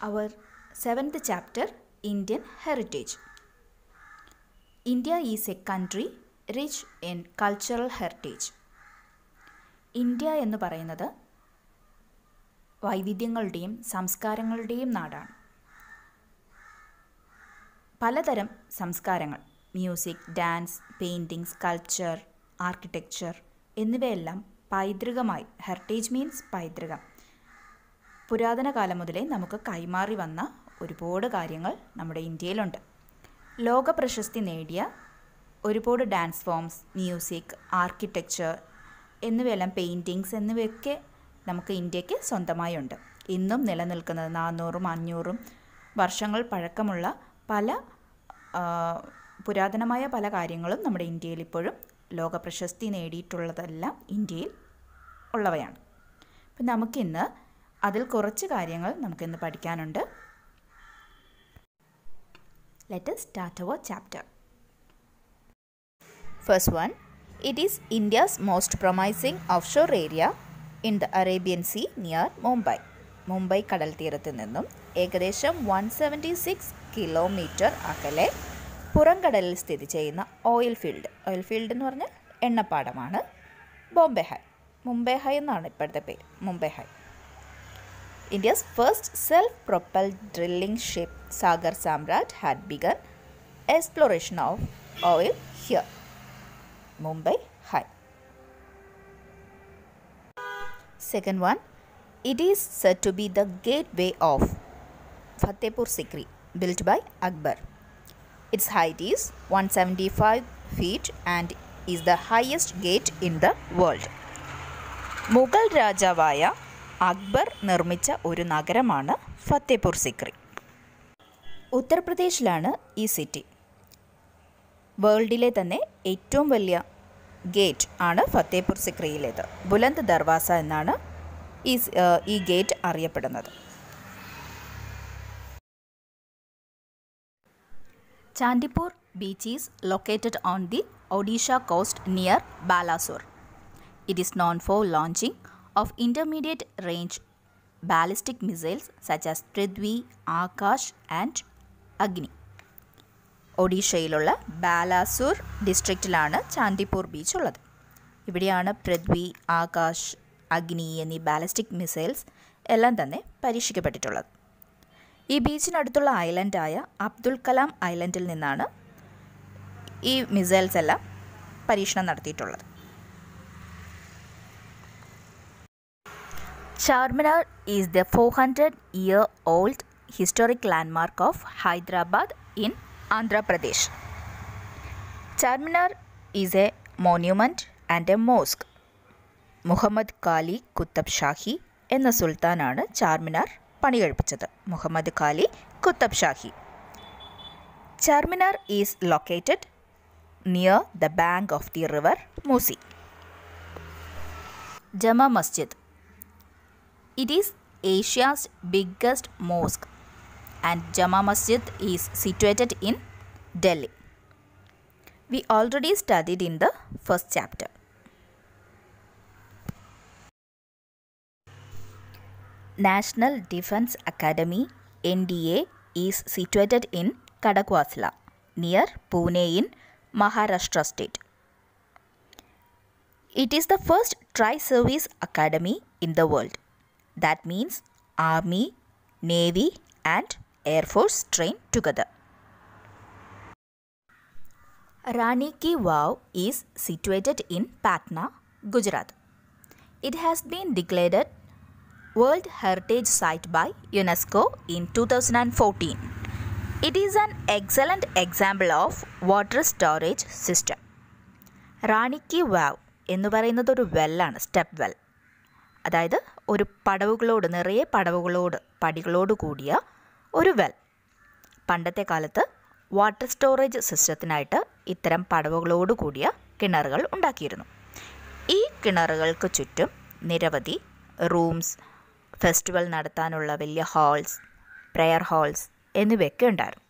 Our seventh chapter, Indian Heritage. India is a country rich in cultural heritage. India എന്ന് പറയുന്നത് വൈവിധ്യങ്ങളുടെയും സംസ്കാരങ്ങളുടെയും നാടാണ്. പലതരം സംസ്കാരങ്ങൾ, music, dance, painting, sculpture, architecture എന്നിവയെല്ലാം പൈതൃകമായി, heritage means പൈതൃകം, പുരാതന കാലം മുതലേ നമുക്ക് കൈമാറി വന്ന ഒരുപാട് കാര്യങ്ങൾ നമ്മുടെ ഇന്ത്യയിലുണ്ട്. ലോക പ്രശസ്തി നേടിയ ഒരുപാട് ഡാൻസ് ഫോംസ്, മ്യൂസിക്, ആർക്കിടെക്ചർ എന്നിവയെല്ലാം, പെയിൻറ്റിങ്സ് എന്നിവയൊക്കെ നമുക്ക് ഇന്ത്യക്ക് സ്വന്തമായി ഉണ്ട്. ഇന്നും നിലനിൽക്കുന്നത് 400-500 വർഷങ്ങൾ പഴക്കമുള്ള പല പുരാതനമായ പല കാര്യങ്ങളും നമ്മുടെ ഇന്ത്യയിൽ ഇപ്പോഴും ലോക പ്രശസ്തി നേടിയിട്ടുള്ളതെല്ലാം ഇന്ത്യയിൽ ഉള്ളവയാണ്. അപ്പം നമുക്കിന്ന് അതിൽ കുറച്ച് കാര്യങ്ങൾ നമുക്കിന്ന് പഠിക്കാനുണ്ട്. Let us start our chapter. First one, it is India's most promising offshore area in the Arabian Sea near Mumbai. Mumbai കടൽ തീരത്ത് നിന്നും ഏകദേശം 176 കിലോമീറ്റർ അകലെ പുറംകടലിൽ സ്ഥിതി ചെയ്യുന്ന ഓയിൽ ഫീൽഡ് എന്ന് പറഞ്ഞാൽ എണ്ണപ്പാടമാണ് ബോംബെ ഹൈ. മുംബൈ ഹൈ എന്നാണ് ഇപ്പോഴത്തെ പേര്, Mumbai high. India's first self-propelled drilling ship Sagar Samrat had begun exploration of oil here. Mumbai High. Second one, it is said to be the gateway of Fatehpur Sikri, built by Akbar. Its height is 175 feet and is the highest gate in the world. Mughal രാജാവായ അക്ബർ നിർമ്മിച്ച ഒരു നഗരമാണ് ഫത്തേപൂർ സിക്രി. ഉത്തർപ്രദേശിലാണ് ഈ city. വേൾഡിലെ തന്നെ ഏറ്റവും വലിയ gate ആണ് ഫത്തേപൂർ സിക്രിയിലേത്. ബുലന്ദ് ദർവാസ എന്നാണ് ഈ ഗേറ്റ് അറിയപ്പെടുന്നത്. Chandipur beach is located on the Odisha cost near Balasore. It is known for launching of intermediate range ballistic missiles such as Prithvi, Akash and Agni. ഒഡീഷയിലുള്ള ബാലാസൂർ ഡിസ്ട്രിക്റ്റിലാണ് ചാന്ദിപ്പൂർ ബീച്ച് ഉള്ളത്. ഇവിടെയാണ് പൃഥ്വി, ആകാശ്, അഗ്നി എന്നീ ബാലിസ്റ്റിക് മിസൈൽസ് എല്ലാം തന്നെ പരീക്ഷിക്കപ്പെട്ടിട്ടുള്ളത്. ഈ ബീച്ചിനടുത്തുള്ള ഐലൻഡായ അബ്ദുൽ കലാം ഐലൻഡിൽ നിന്നാണ് ഈ മിസൈൽസ് എല്ലാം പരീക്ഷണം നടത്തിയിട്ടുള്ളത്. Charminar is the 400-year-old historic landmark of Hyderabad in Andhra Pradesh. Charminar is a monument and a mosque. Muhammad ഖാലി കുത്തബ് ഷാഹി എന്ന സുൽത്താനാണ് ചാർമിനാർ പണികഴിപ്പിച്ചത്. മുഹമ്മദ് ഖാലി Qutub Shahi. Charminar is located near the bank of the river Musi. Jama Masjid. It is Asia's biggest mosque and Jama Masjid is situated in Delhi. We already studied in the first chapter. National Defence Academy NDA is situated in Kadakwasla near Pune in Maharashtra state. It is the first tri-service academy in the world. That means Army, Navy and Air Force train together. Rani Ki Vav is situated in Patna, Gujarat. It has been declared World Heritage Site by UNESCO in 2014. It is an excellent example of water storage system. Rani Ki Vav എന്ന് പറയുന്നത് ഒരു വെല്ലാണ്, step well. അതായത് ഒരു നിറയെ പടികളോട് കൂടിയ ഒരു well. പണ്ടത്തെ കാലത്ത് വാട്ടർ സ്റ്റോറേജ് സിസ്റ്റത്തിനായിട്ട് ഇത്തരം പടവുകളോട് കൂടിയ കിണറുകൾ ഉണ്ടാക്കിയിരുന്നു. ഈ കിണറുകൾക്ക് ചുറ്റും നിരവധി റൂംസ്, ഫെസ്റ്റിവൽ നടത്താനുള്ള വലിയ ഹാൾസ്, പ്രെയർ ഹാൾസ് എന്നിവയൊക്കെ ഉണ്ടായിരുന്നു.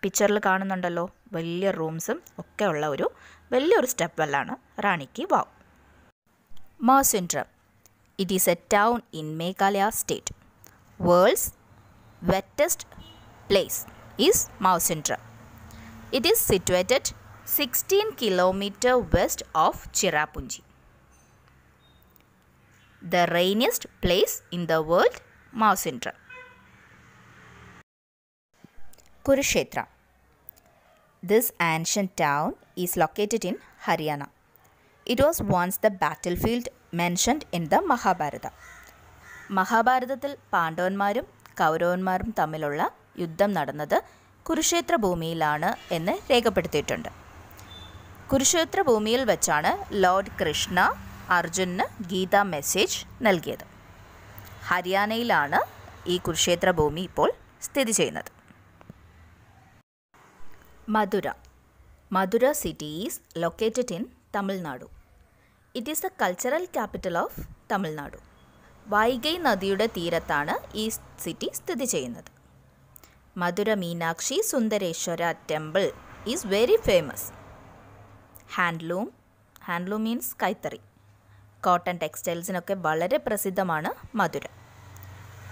പിക്ചറിൽ കാണുന്നുണ്ടല്ലോ, വലിയ റൂംസും ഒക്കെ ഉള്ള ഒരു വലിയൊരു സ്റ്റെപ്പ് വെല്ലാണ് Rani ki Vav. Mawsyndram. It is a town in Meghalaya state. World's wettest place is Mawsyntra. It is situated 16 km west of Cherrapunji. The rainiest place in the world, Mawsyntra. Kurukshetra. This ancient town is located in Haryana. It was once the battlefield mentioned in the Mahabharata. മഹാഭാരതത്തിൽ പാണ്ഡവന്മാരും കൗരവന്മാരും തമ്മിലുള്ള യുദ്ധം നടന്നത് കുരുക്ഷേത്ര ഭൂമിയിലാണ് എന്ന് രേഖപ്പെടുത്തിയിട്ടുണ്ട്. കുരുക്ഷേത്ര ഭൂമിയിൽ വെച്ചാണ് Lord Krishna അർജുനന് Geetha message നൽകിയത്. ഹരിയാനയിലാണ് ഈ കുരുക്ഷേത്ര ഭൂമി ഇപ്പോൾ സ്ഥിതി ചെയ്യുന്നത്. Madurai. Madurai city is located in Tamil Nadu. It is the cultural capital of Tamil Nadu. Vaigai നദിയുടെ തീരത്താണ് ഈ സിറ്റി സ്ഥിതി ചെയ്യുന്നത്. Madurai Meenakshi Sundareswara temple is very famous. Handloom means കൈത്തറി. കോട്ടൺ ടെക്സ്റ്റൈൽസിനൊക്കെ വളരെ പ്രസിദ്ധമാണ് മധുര.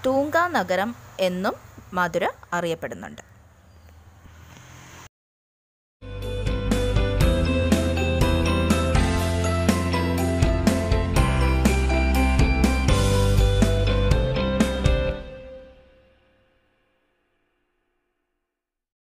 തൂങ്ക നഗരം എന്നും മധുര അറിയപ്പെടുന്നുണ്ട്.